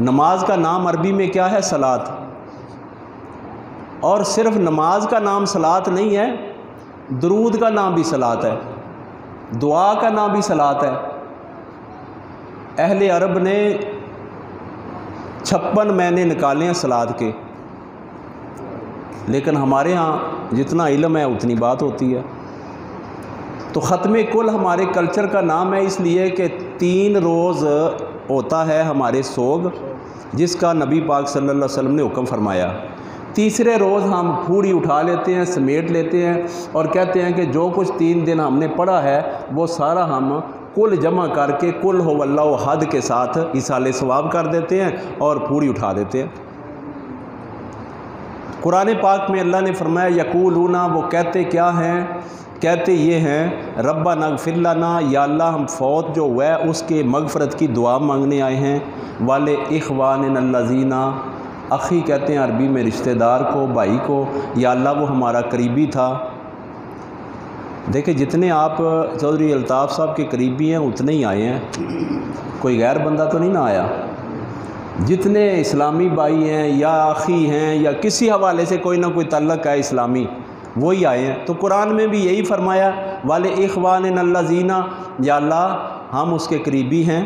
نماز کا نام عربی میں کیا ہے؟ صلاۃ. اور صرف نماز کا نام صلاۃ نہیں ہے، درود کا نام بھی صلاۃ ہے، دعا کا نام بھی صلاۃ ہے. اہل عرب نے 56 مہینے نکالے ہیں صلاۃ کے، لیکن ہمارے ہاں جتنا علم ہے اتنی بات ہوتی ہے. تو ختم کل ہمارے کلچر کا نام ہے اس لیے کہ 3 روز ہوتا ہے ہمارے سوگ، جس کا نبی پاک صلی اللہ علیہ وسلم نے حکم فرمایا. تیسرے روز ہم پھوڑی اٹھا لیتے ہیں، سمیٹ لیتے ہیں اور کہتے ہیں کہ جو کچھ 3 دن ہم نے پڑھا ہے وہ سارا ہم کل جمع کر کے کل ہو اللہ احد کے ساتھ ایصال ثواب کر دیتے ہیں اور پھوڑی اٹھا دیتے ہیں. قرآن پاک میں اللہ نے فرمایا یقولون، وہ کہتے کیا ہیں؟ کہتے یہ ہیں ربنا اغفر لنا، یا اللہ ہم فوت جو ہوا ہے اس کے مغفرت کی دعا مانگنے آئے ہیں. والے اخواننا الذین، اخی کہتے ہیں عربی میں رشتہ دار کو، بھائی کو، یا اللہ وہ ہمارا قریبی تھا. دیکھیں جتنے آپ چودھری الطاف صاحب کے قریبی ہیں اتنے ہی آئے ہیں، کوئی غیر بندہ تو نہیں نہ آیا. جتنے اسلامی بھائی ہیں یا اخی ہیں یا کسی حوالے سے کوئی نہ کوئی تعلق ہے اسلامی، وہی آئے ہیں. تو قرآن میں بھی یہی فرمایا والے اخواننا الذین، یا اللہ ہم اس کے قریبی ہیں.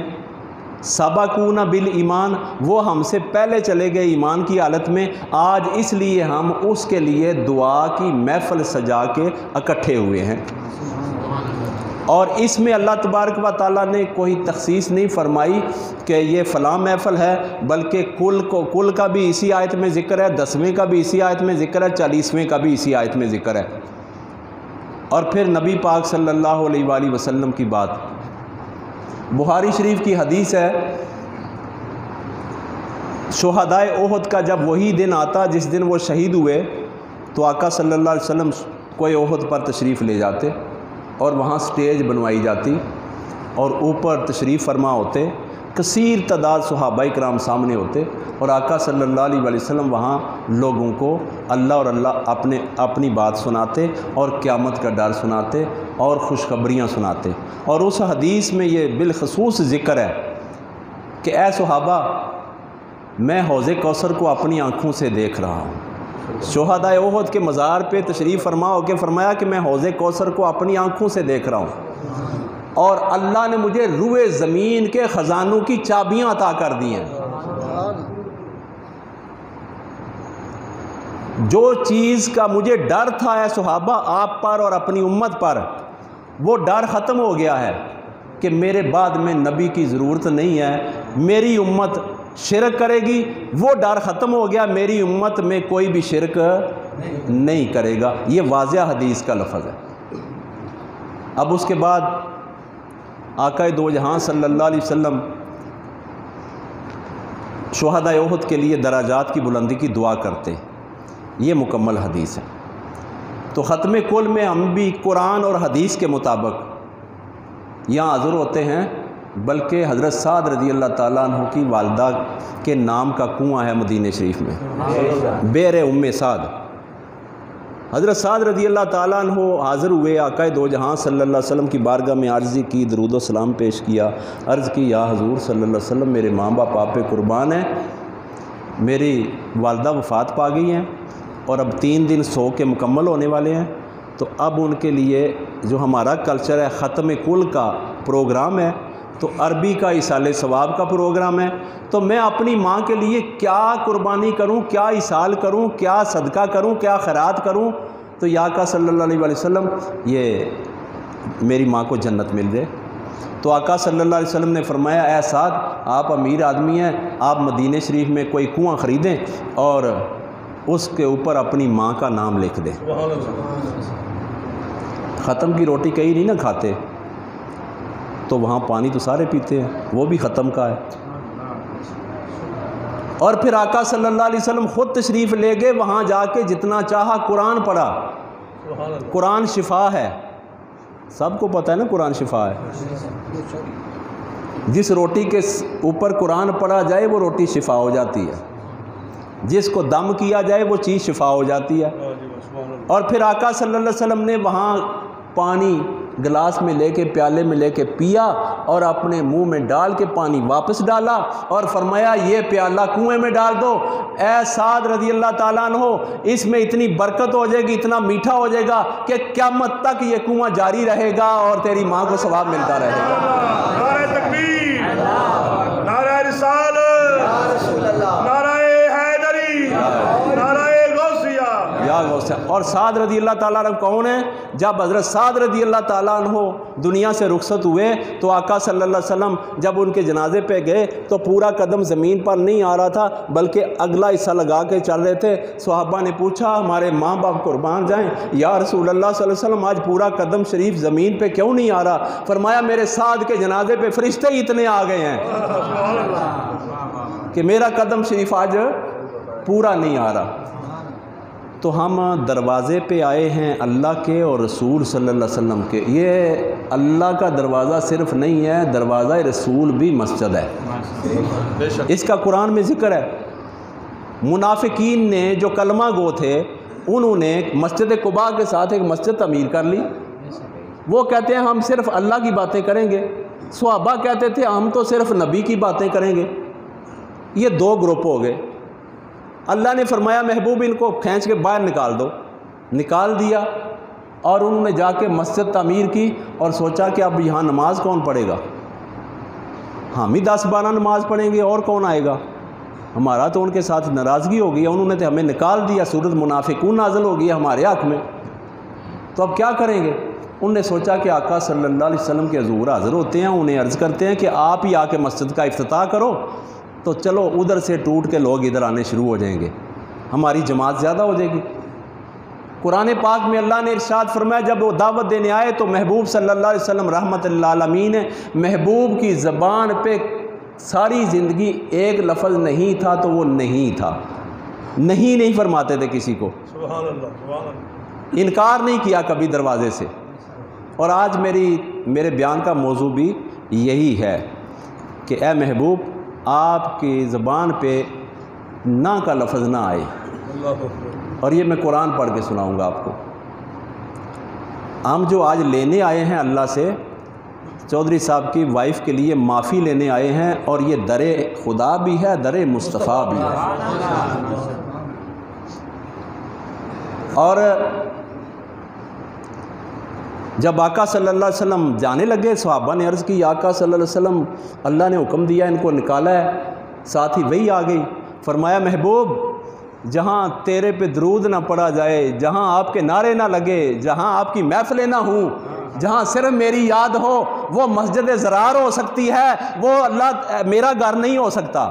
سبقونا بالایمان، وہ ہم سے پہلے چلے گئے ایمان کی حالت میں. آج اس لیے ہم اس کے لیے دعا کی محفل سجا کے اکٹھے ہوئے ہیں. اور اس میں اللہ تبارک و تعالیٰ نے کوئی تخصیص نہیں فرمائی کہ یہ فلاں محفل ہے، بلکہ کل کا بھی اسی آیت میں ذکر ہے، 10ویں کا بھی اسی آیت میں ذکر ہے، 40ویں کا بھی اسی آیت میں ذکر ہے. اور پھر نبی پاک صلی اللہ علیہ وآلہ وسلم کی بات، بخاری شریف کی حدیث ہے، شہدائے احد کا جب وہی دن آتا جس دن وہ شہید ہوئے تو آقا صلی اللہ علیہ وسلم کوئی احد پر تشریف لے جاتے اور وہاں سٹیج بنوائی جاتی اور اوپر تشریف فرما ہوتے، کثیر تعداد صحابہ کرام سامنے ہوتے اور آقا صلی اللہ علیہ وسلم وہاں لوگوں کو اللہ اور اللہ اپنی بات سناتے اور قیامت کا ڈر سناتے اور خوشخبریاں سناتے. اور اس حدیث میں یہ بالخصوص ذکر ہے کہ اے صحابہ، میں حوض کوثر کو اپنی آنکھوں سے دیکھ رہا ہوں. شہدائے احد کے مزار پہ تشریف فرما ہو کے فرمایا کہ میں حوض کوثر کو اپنی آنکھوں سے دیکھ رہا ہوں اور اللہ نے مجھے روئے زمین کے خزانوں کی چابیاں عطا کر دی ہیں. جو چیز کا مجھے ڈر تھا اے صحابہ آپ پر اور اپنی امت پر، وہ ڈر ختم ہو گیا ہے کہ میرے بعد میں نبی کی ضرورت نہیں ہے، میری امت شرک کرے گی. وہ ڈر ختم ہو گیا، میری امت میں کوئی بھی شرک نہیں کرے گا. یہ واضح حدیث کا لفظ ہے. اب اس کے بعد آقا دو جہاں صلی اللہ علیہ وسلم شہدائے احد کے لیے درجات کی بلندی کی دعا کرتے. یہ مکمل حدیث ہے. تو ختم کل میں ہم بھی قرآن اور حدیث کے مطابق یہاں حاضر ہوتے ہیں، بلکہ حضرت سعد رضی اللہ تعالیٰ عنہ کی والدہ کے نام کا کنواں ہے مدینہ شریف میں، بئر ام سعد. حضرت سعد رضی اللہ تعالیٰ عنہ حاضر ہوئے، آقا دو جہاں صلی اللہ علیہ وسلم کی بارگاہ میں عرضی کی، درود و سلام پیش کیا. عرض کی یا حضور صلی اللہ علیہ وسلم، میرے ماں باپ آپ پہ قربان ہیں، میری والدہ وفات پا گئی ہیں اور اب 3 دن سو کے مکمل ہونے والے ہیں. تو اب ان کے لیے جو ہمارا کلچر ہے ختم کل کا پروگرام ہے، تو عربی کا ایصال ثواب کا پروگرام ہے. تو میں اپنی ماں کے لیے کیا قربانی کروں، کیا ایصال کروں، کیا صدقہ کروں، کیا خیرات کروں؟ تو یا آقا صلی اللہ علیہ وسلم یہ میری ماں کو جنت مل جائے. تو آقا صلی اللہ علیہ وسلم نے فرمایا اے سعد، آپ امیر آدمی ہیں، آپ مدینہ شریف میں کوئی کنواں خریدیں اور اس کے اوپر اپنی ماں کا نام لکھ دیں. ختم کی روٹی کہیں نہیں نہ کھاتے، تو وہاں پانی تو سارے پیتے ہیں، وہ بھی ختم کا ہے. اور پھر آقا صلی اللہ علیہ وسلم خود تشریف لے گئے، وہاں جا کے جتنا چاہا قرآن پڑھا. قرآن شفا ہے، سب کو پتہ ہے نا قرآن شفا ہے. جس روٹی کے اوپر قرآن پڑھا جائے وہ روٹی شفا ہو جاتی ہے، جس کو دم کیا جائے وہ چیز شفا ہو جاتی ہے. اور پھر آقا صلی اللہ علیہ وسلم نے وہاں پانی گلاس میں لے کے پیالے میں لے کے پیا اور اپنے منہ میں ڈال کے پانی واپس ڈالا اور فرمایا یہ پیالہ کنویں میں ڈال دو، اے سعد رضی اللہ تعالیٰ عنہ، اس میں اتنی برکت ہو جائے گی، اتنا میٹھا ہو جائے گا کہ قیامت تک یہ کنواں جاری رہے گا اور تیری ماں کو ثواب ملتا رہے گا۔ نعرہ تکبیر، نعرہ رسالت، نعرہ حیدری، نعرہ غوثیہ۔ یا غوثیہ۔ اور سعد رضی اللہ تعالیٰ عنہ کون ہے؟ جب حضرت سعد رضی اللہ تعالیٰ عنہ دنیا سے رخصت ہوئے تو آقا صلی اللہ علیہ وسلم جب ان کے جنازے پہ گئے تو پورا قدم زمین پر نہیں آ رہا تھا بلکہ اگلا حصہ لگا کے چل رہے تھے۔ صحابہ نے پوچھا ہمارے ماں باپ قربان جائیں یا رسول اللہ صلی اللہ علیہ وسلم آج پورا قدم شریف زمین پہ کیوں نہیں آ رہا؟ فرمایا میرے سعد کے جنازے پہ فرشتے ہی اتنے آ گئے ہیں کہ میرا قدم شریف آج پورا نہیں آ رہا۔ تو ہم دروازے پہ آئے ہیں اللہ کے اور رسول صلی اللہ علیہ وسلم کے۔ یہ اللہ کا دروازہ صرف نہیں ہے، دروازہ رسول بھی مسجد ہے، اس کا قرآن میں ذکر ہے۔ منافقین نے جو کلمہ گو تھے انہوں نے مسجد قباء کے ساتھ ایک مسجد تعمیر کر لی۔ وہ کہتے ہیں ہم صرف اللہ کی باتیں کریں گے، صحابہ کہتے تھے ہم تو صرف نبی کی باتیں کریں گے۔ یہ دو گروپ ہو گئے۔ اللہ نے فرمایا محبوب ان کو کھینچ کے باہر نکال دو، نکال دیا اور انہوں نے جا کے مسجد تعمیر کی اور سوچا کہ اب یہاں نماز کون پڑھے گا؟ ہم ہی 10-12 نماز پڑھیں گے اور کون آئے گا؟ ہمارا تو ان کے ساتھ ناراضگی ہو گئی، انہوں نے تو ہمیں نکال دیا، سورۃ منافقون نازل ہو گئی ہمارے حق میں، تو اب کیا کریں گے؟ انہوں نے سوچا کہ آقا صلی اللہ علیہ وسلم کے حضور حاضر ہوتے ہیں، انہیں عرض کرتے ہیں کہ آپ ہی آ کے مسجد کا افتتاح کرو، تو چلو ادھر سے ٹوٹ کے لوگ ادھر آنے شروع ہو جائیں گے، ہماری جماعت زیادہ ہو جائے گی۔ قرآن پاک میں اللہ نے ارشاد فرمایا جب وہ دعوت دینے آئے تو محبوب صلی اللہ علیہ وسلم رحمت للعالمین ہے، محبوب کی زبان پہ ساری زندگی ایک لفظ نہیں تھا تو وہ نہیں تھا، نہیں فرماتے تھے کسی کو، سبحان اللہ، سبحان اللہ، انکار نہیں کیا کبھی دروازے سے۔ اور آج میرے بیان کا موضوع بھی یہی ہے کہ اے محبوب آپ کی زبان پہ نہ کا لفظ نہ آئے، اور یہ میں قرآن پڑھ کے سناؤں گا آپ کو۔ ہم جو آج لینے آئے ہیں اللہ سے، چودھری صاحب کی وائف کے لیے معافی لینے آئے ہیں، اور یہ در خدا بھی ہے، در مصطفیٰ بھی ہے۔ اور جب آقا صلی اللہ علیہ وسلم جانے لگے صحابہ نے عرض کی آقا صلی اللہ علیہ وسلم اللہ نے حکم دیا ان کو نکالا ہے، ساتھ ہی وہی آ گئی۔ فرمایا محبوب جہاں تیرے پہ درود نہ پڑا جائے، جہاں آپ کے نعرے نہ لگے، جہاں آپ کی محفلیں نہ ہوں، جہاں صرف میری یاد ہو، وہ مسجد زرار ہو سکتی ہے، وہ اللہ میرا گھر نہیں ہو سکتا۔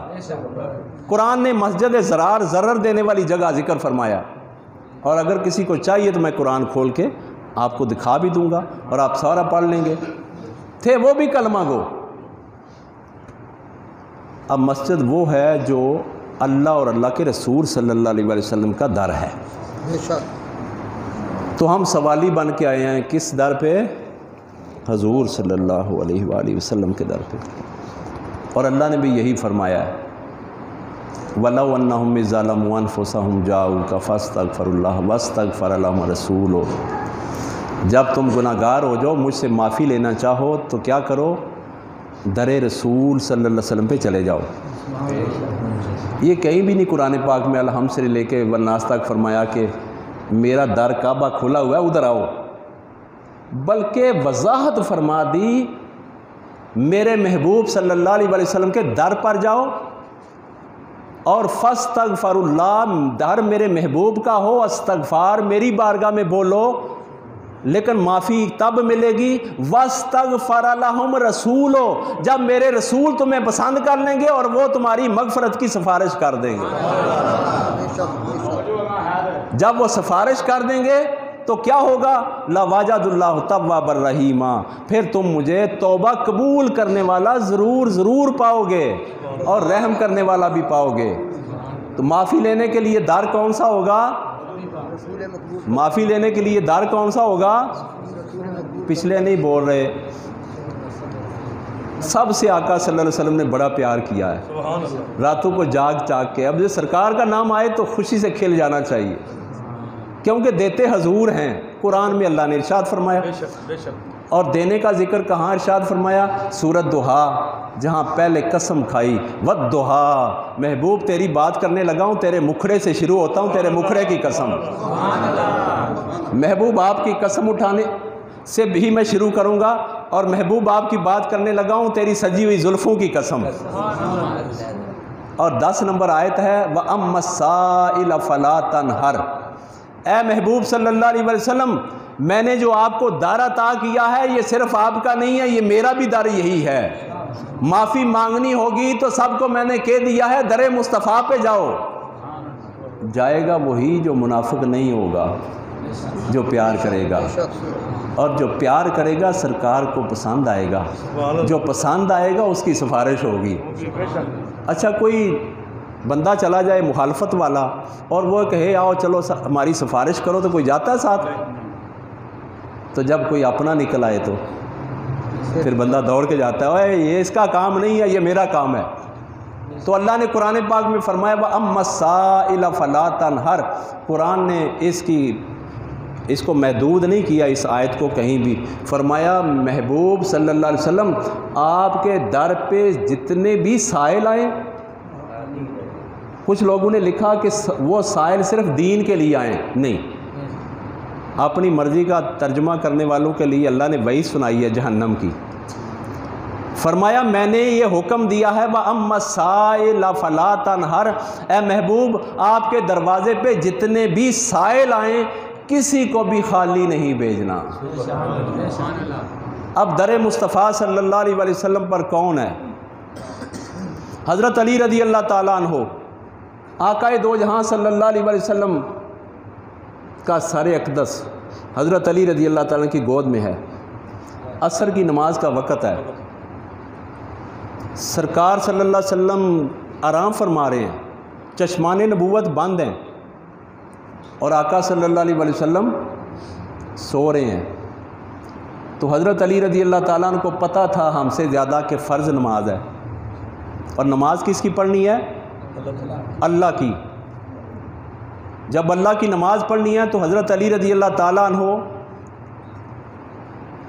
قرآن نے مسجد زرار ضرر دینے والی جگہ ذکر فرمایا، اور اگر کسی کو چاہیے تو میں قرآن کھول کے آپ کو دکھا بھی دوں گا اور آپ سارا پڑھ لیں گے۔ تھے وہ بھی کلمہ گو۔ اب مسجد وہ ہے جو اللہ اور اللہ کے رسول صلی اللہ علیہ وسلم کا در ہے۔ تو ہم سوالی بن کے آئے ہیں کس در پہ؟ حضور صلی اللہ علیہ وآلہ وسلم کے در پہ۔ اور اللہ نے بھی یہی فرمایا ہے وَلَوْ أَنَّهُمْ إِذْ ظَلَمُوا أَنفُسَهُمْ جَاءُوكَ فَاسْتَغْفَرُوا اللَّهَ وَاسْتَغْفَرَ لَهُمْ رَسُولُهُ، جب تم گناہگار ہو جاؤ مجھ سے معافی لینا چاہو تو کیا کرو؟ در رسول صلی اللہ علیہ وسلم پہ چلے جاؤ۔ یہ کہیں بھی نہیں قرآن پاک میں الحمد سے لے کے والناس تک فرمایا کہ میرا در کعبہ کھلا ہوا ہے ادھر آؤ، بلکہ وضاحت فرما دی میرے محبوب صلی اللہ علیہ وسلم کے در پر جاؤ، اور فاستغفر اللہ در میرے محبوب کا ہو، استغفار میری بارگاہ میں بولو، لیکن معافی تب ملے گی واستغفر لہم رسولو، جب میرے رسول تمہیں پسند کر لیں گے اور وہ تمہاری مغفرت کی سفارش کر دیں گے۔ جب وہ سفارش کر دیں گے تو کیا ہوگا؟ لَوَجَدُ اللَّهُ تَوَّابًا رَحِيمًا، پھر تم مجھے توبہ قبول کرنے والا ضرور پاؤ گے اور رحم کرنے والا بھی پاؤ گے۔ تو معافی لینے کے لیے در کون سا ہوگا؟ معافی لینے کے لیے در کون سا ہوگا؟ پچھلے نہیں بول رہے، سب سے آقا صلی اللہ علیہ وسلم نے بڑا پیار کیا ہے، راتوں کو جاگ کے۔ اب جو سرکار کا نام آئے تو خوشی سے کھل جانا چاہیے۔ کیونکہ دیتے حضور ہیں۔ قرآن میں اللہ نے ارشاد فرمایا، بے شک بے شک، اور دینے کا ذکر کہاں ارشاد فرمایا؟ سورۃ دوحا، جہاں پہلے قسم کھائی، والدوحا، محبوب تیری بات کرنے لگا ہوں تیرے مکھڑے سے شروع ہوتا ہوں، تیرے مکھڑے کی قسم۔ محبوب آپ کی قسم اٹھانے سے بھی میں شروع کروں گا، اور محبوب آپ کی بات کرنے لگا ہوں تیری سجی ہوئی زلفوں کی قسم۔ اور 10 نمبر آیت ہے وَأَمَّا السَّائِلَ فَلَا تَنْهَرْ، اے محبوب صلی اللہ علیہ وسلم، میں نے جو آپ کو در عطا کیا ہے یہ صرف آپ کا نہیں ہے، یہ میرا بھی در یہی ہے۔ معافی مانگنی ہوگی تو سب کو میں نے کہہ دیا ہے در مصطفیٰ پہ جاؤ، جائے گا وہی جو منافق نہیں ہوگا، جو پیار کرے گا، اور جو پیار کرے گا سرکار کو پسند آئے گا، جو پسند آئے گا اس کی سفارش ہوگی۔ بے شک، اچھا کوئی بندہ چلا جائے مخالفت والا اور وہ کہے آؤ چلو ہماری سفارش کرو، تو کوئی جاتا ہے ساتھ؟ تو جب کوئی اپنا نکل آئے تو پھر بندہ دوڑ کے جاتا ہے، اوے یہ اس کا کام نہیں ہے، یہ میرا کام ہے۔ تو اللہ نے قرآن پاک میں فرمایا وَأَمَّا السَّائِلَ فَلَا تَنْهَرْ، قرآن نے اس کو محدود نہیں کیا اس آیت کو کہیں بھی، فرمایا محبوب صلی اللہ علیہ وسلم آپ کے در پہ جتنے بھی سائل آئیں، کچھ لوگوں نے لکھا کہ وہ سائل صرف دین کے لیے آئیں، نہیں، اپنی مرضی کا ترجمہ کرنے والوں کے لیے اللہ نے وہی سنائی ہے جہنم کی۔ فرمایا میں نے یہ حکم دیا ہے وَأَمَّا السَّائِلَ فَلَا تَنْهَرْ، اے محبوب آپ کے دروازے پہ جتنے بھی سائل آئیں کسی کو بھی خالی نہیں بھیجنا۔ اب در مصطفیٰ صلی اللہ علیہ وسلم پر کون ہے؟ حضرت علی رضی اللہ تعالیٰ عنہ، آقا دو جہاں صلی اللہ علیہ وسلم کا سر اقدس حضرت علی رضی اللہ تعالیٰ کی گود میں ہے، عصر کی نماز کا وقت ہے، سرکار صلی اللہ علیہ وسلم آرام فرما رہے ہیں، چشمان نبوت بند ہیں، اور آقا صلی اللہ علیہ وسلم سو رہے ہیں۔ تو حضرت علی رضی اللہ تعالیٰ عنہ کو پتہ تھا ہم سے زیادہ کہ فرض نماز ہے، اور نماز کس کی پڑھنی ہے؟ اللہ کی۔ جب اللہ کی نماز پڑھنی ہے تو حضرت علی رضی اللہ تعالیٰ عنہ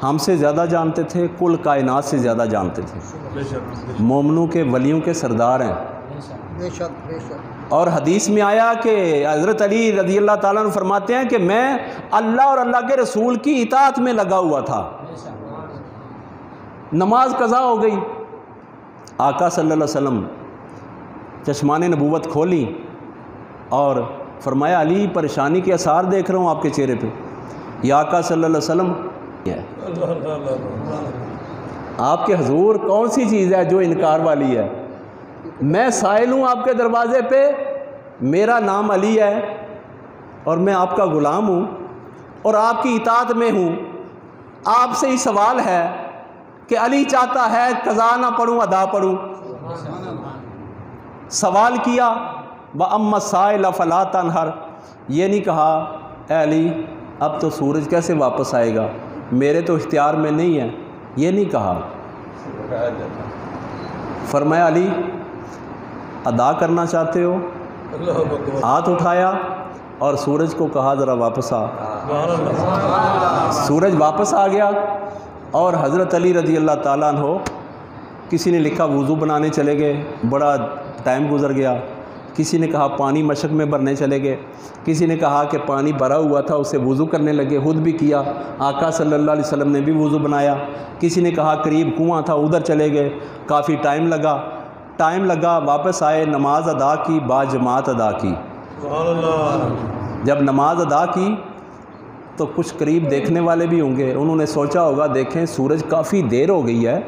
ہم سے زیادہ جانتے تھے، کل کائنات سے زیادہ جانتے تھے، بے شک، مومنوں کے ولیوں کے سردار ہیں۔ بے شک بے شک، اور حدیث میں آیا کہ حضرت علی رضی اللہ تعالیٰ عنہ فرماتے ہیں کہ میں اللہ اور اللہ کے رسول کی اطاعت میں لگا ہوا تھا، نماز قضا ہو گئی، آقا صلی اللہ علیہ وسلم چشمان نبوت کھولی اور فرمایا علی پریشانی کے آثار دیکھ رہا ہوں آپ کے چہرے پہ۔ یا آقا صلی اللہ علیہ وسلم آپ کے حضور کون سی چیز ہے جو انکار والی ہے؟ میں سائل ہوں آپ کے دروازے پہ، میرا نام علی ہے اور میں آپ کا غلام ہوں اور آپ کی اطاعت میں ہوں، آپ سے ہی سوال ہے کہ علی چاہتا ہے قضا نہ پڑھوں ادا پڑھوں۔ سوال کیا وَأَمَّا السَّائِلَ فَلَا تَنْهَرْ، یہ نہیں کہا اے علی اب تو سورج کیسے واپس آئے گا، میرے تو اختیار میں نہیں ہے، یہ نہیں کہا، فرمایا علی ادا کرنا چاہتے ہو؟ ہاتھ اٹھایا اور سورج کو کہا ذرا واپس آ، سورج واپس آ گیا، اور حضرت علی رضی اللہ تعالیٰ عنہ کسی نے لکھا وضو بنانے چلے گئے، بڑا ٹائم گزر گیا، کسی نے کہا پانی مشق میں بھرنے چلے گئے، کسی نے کہا کہ پانی بھرا ہوا تھا اسے وضو کرنے لگے، خود بھی کیا، آقا صلی اللہ علیہ وسلم نے بھی وضو بنایا، کسی نے کہا قریب کنواں تھا ادھر چلے گئے، کافی ٹائم لگا، واپس آئے، نماز ادا کی، با جماعت ادا کی۔ جب نماز ادا کی تو کچھ قریب دیکھنے والے بھی ہوں گے، انہوں نے سوچا ہوگا دیکھیں سورج کافی دیر ہو گئی ہے،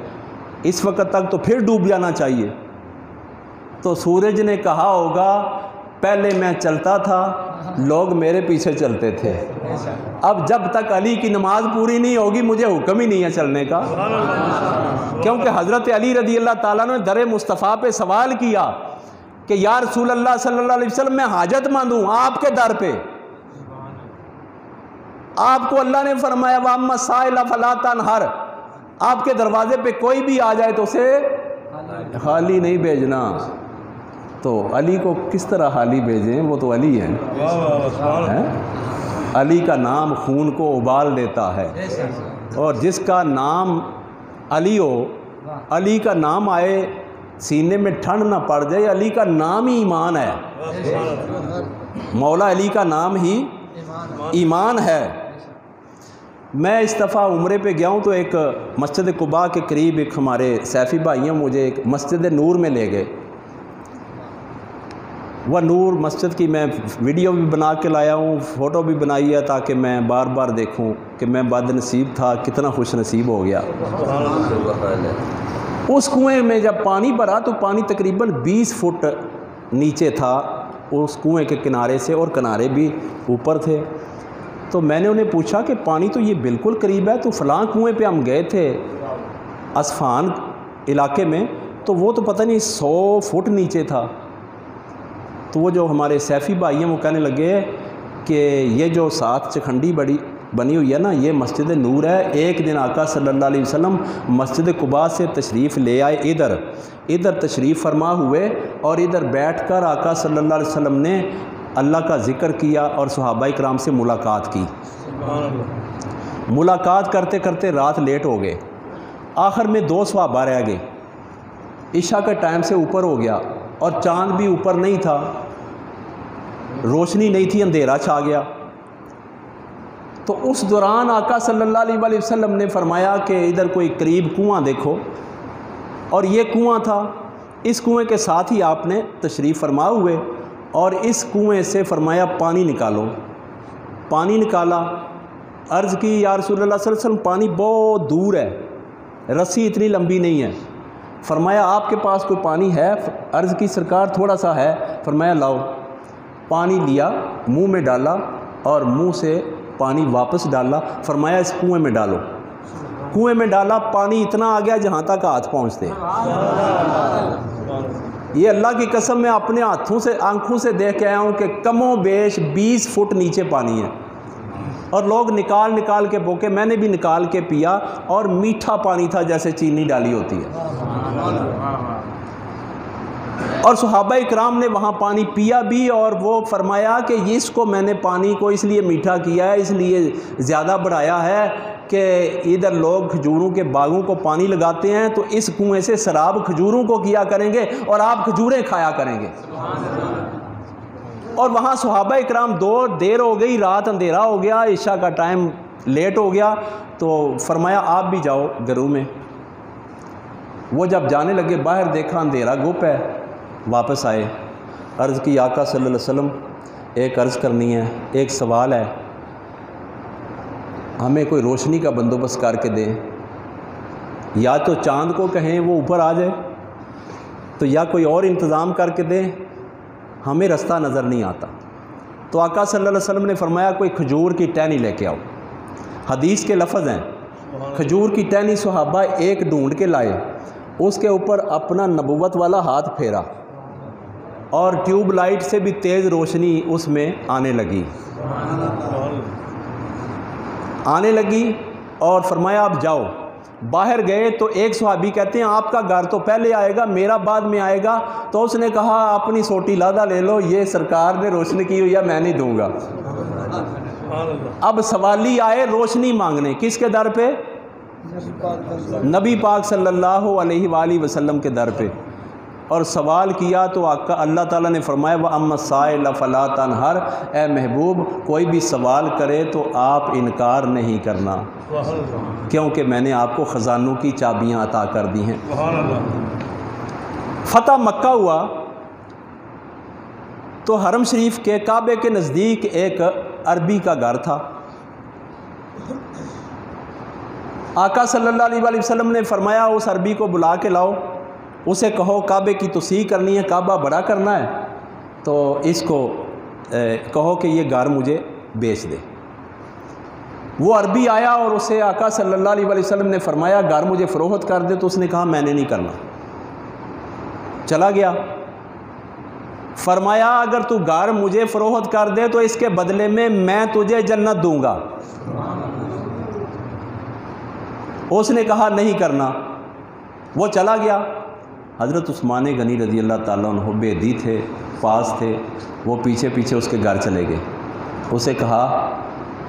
اس وقت تک تو پھر ڈوب جانا چاہیے، تو سورج نے کہا ہوگا پہلے میں چلتا تھا لوگ میرے پیچھے چلتے تھے، اب جب تک علی کی نماز پوری نہیں ہوگی مجھے حکم ہی نہیں ہے چلنے کا، کیونکہ حضرت علی رضی اللہ تعالیٰ نے در مصطفیٰ پہ سوال کیا کہ یا رسول اللہ صلی اللہ علیہ وسلم میں حاجت مند ہوں آپ کے در پہ، آپ کو اللہ نے فرمایا وَأَمَّا السَّائِلَ فَلَا تَنْهَرْ، آپ کے دروازے پہ کوئی بھی آ جائے تو اسے خالی نہیں بھیجنا۔ تو علی کو کس طرح خالی بھیجیں، وہ تو علی ہیں، علی کا نام خون کو ابال دیتا ہے، اور جس کا نام علی ہو، علی کا نام آئے سینے میں ٹھنڈ نہ پڑ جائے، علی کا نام ہی ایمان ہے، مولا علی کا نام ہی ایمان ہے۔ میں اس دفعہ عمرے پہ گیا ہوں تو ایک مسجد قباء کے قریب ایک ہمارے سیفی بھائیوں مجھے ایک مسجد نور میں لے گئے۔ وہ نور مسجد کی میں ویڈیو بھی بنا کے لایا ہوں، فوٹو بھی بنائی ہے تاکہ میں بار بار دیکھوں کہ میں بد نصیب تھا، کتنا خوش نصیب ہو گیا۔ اس کنویں میں جب پانی بھرا تو پانی تقریباً 20 فٹ نیچے تھا اس کنویں کے کنارے سے، اور کنارے بھی اوپر تھے۔ تو میں نے انہیں پوچھا کہ پانی تو یہ بالکل قریب ہے، تو فلاں کنویں پہ ہم گئے تھے اصفہان علاقے میں، تو وہ تو پتہ نہیں 100 فٹ نیچے تھا۔ تو وہ جو ہمارے سیفی بھائی ہیں وہ کہنے لگے کہ یہ جو ساتھ چکھنڈی بنی ہوئی ہے نا، یہ مسجد نور ہے۔ ایک دن آقا صلی اللہ علیہ وسلم مسجد قباء سے تشریف لے آئے، ادھر تشریف فرما ہوئے، اور ادھر بیٹھ کر آقا صلی اللہ علیہ وسلم نے اللہ کا ذکر کیا اور صحابہ کرام سے ملاقات کی۔ ملاقات کرتے کرتے رات لیٹ ہو گئے، آخر میں 2 صحابہ رہ گئے۔ عشاء کے ٹائم سے اوپر ہو گیا اور چاند بھی اوپر نہیں تھا، روشنی نہیں تھی، اندھیرا چھا گیا۔ تو اس دوران آقا صلی اللہ علیہ وسلم نے فرمایا کہ ادھر کوئی قریب کنواں دیکھو، اور یہ کنواں تھا۔ اس کنویں کے ساتھ ہی آپ نے تشریف فرما ہوئے، اور اس کنویں سے فرمایا پانی نکالو۔ پانی نکالا، عرض کی یا رسول اللہ صلی اللہ علیہ وسلم پانی بہت دور ہے، رسی اتنی لمبی نہیں ہے۔ فرمایا آپ کے پاس کوئی پانی ہے؟ عرض کی سرکار تھوڑا سا ہے۔ فرمایا لاؤ۔ پانی لیا، منہ میں ڈالا اور منہ سے پانی واپس ڈالا۔ فرمایا اس کنویں میں ڈالو۔ کنویں میں ڈالا، پانی اتنا آ گیا جہاں تک ہاتھ پہنچتے۔ یہ اللہ کی قسم میں اپنے ہاتھوں سے آنکھوں سے دیکھ کے آیا ہوں کہ کم و بیش 20 فٹ نیچے پانی ہے، اور لوگ نکال کے بوکے، میں نے بھی نکال کے پیا، اور میٹھا پانی تھا جیسے چینی ڈالی ہوتی ہے۔ اور صحابہ اکرام نے وہاں پانی پیا بھی، اور وہ فرمایا کہ اس کو میں نے پانی کو اس لیے میٹھا کیا ہے، اس لیے زیادہ بڑھایا ہے کہ ادھر لوگ کھجوروں کے باغوں کو پانی لگاتے ہیں، تو اس کنویں سے سراب کھجوروں کو کیا کریں گے اور آپ کھجوریں کھایا کریں گے۔ اور وہاں صحابہ اکرام دیر ہو گئی، رات اندھیرا ہو گیا، عشاء کا ٹائم لیٹ ہو گیا، تو فرمایا آپ بھی جاؤ گھروں میں۔ وہ جب جانے لگے، باہر دیکھا اندھیرا گپ ہے، واپس آئے۔ عرض کی آقا صلی اللہ علیہ وسلم ایک عرض کرنی ہے، ایک سوال ہے، ہمیں کوئی روشنی کا بندوبست کر کے دیں، یا تو چاند کو کہیں وہ اوپر آ جائے، تو یا کوئی اور انتظام کر کے دیں، ہمیں رستہ نظر نہیں آتا۔ تو آقا صلی اللہ علیہ وسلم نے فرمایا کوئی کھجور کی ٹہنی لے کے آؤ۔ حدیث کے لفظ ہیں، کھجور کی ٹہنی صحابہ ایک ڈھونڈ کے لائے، اس کے اوپر اپنا نبوت والا ہاتھ پھیرا، اور ٹیوب لائٹ سے بھی تیز روشنی اس میں آنے لگی، اور فرمایا آپ جاؤ۔ باہر گئے تو ایک صحابی کہتے ہیں آپ کا گھر تو پہلے آئے گا، میرا بعد میں آئے گا۔ تو اس نے کہا اپنی سوٹی لادہ لے لو، یہ سرکار نے روشنی کی ہوئی ہے، میں نہیں دوں گا۔ اب سوالی آئے روشنی مانگنے، کس کے در پہ؟ نبی پاک صلی اللہ علیہ وآلہ وسلم کے در پہ، اور سوال کیا تو اللہ تعالیٰ نے فرمایا وَأَمَّا السَّائِلَ فَلَا تَنْهَرْ، اے محبوب کوئی بھی سوال کرے تو آپ انکار نہیں کرنا، کیونکہ میں نے آپ کو خزانوں کی چابیاں عطا کر دی ہیں۔ فتح مکہ ہوا تو حرم شریف کے کعبے کے نزدیک ایک عربی کا گھر تھا۔ آقا صلی اللہ علیہ وآلہ وسلم نے فرمایا اس عربی کو بلا کے لاؤ، اسے کہو کعبے کی توسیع کرنی ہے، کعبہ بڑا کرنا ہے، تو اس کو کہو کہ یہ گھر مجھے بیچ دے۔ وہ عربی آیا اور اسے آقا صلی اللہ علیہ وآلہ وسلم نے فرمایا گھر مجھے فروخت کر دے، تو اس نے کہا میں نے نہیں کرنا، چلا گیا۔ فرمایا اگر تو گھر مجھے فروخت کر دے تو اس کے بدلے میں تجھے جنت دوں گا۔ اس نے کہا نہیں کرنا، وہ چلا گیا۔ حضرت عثمان غنی رضی اللہ تعالیٰ عنہ بیدی تھے، پاس تھے، وہ پیچھے پیچھے اس کے گھر چلے گئے۔ اسے کہا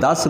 10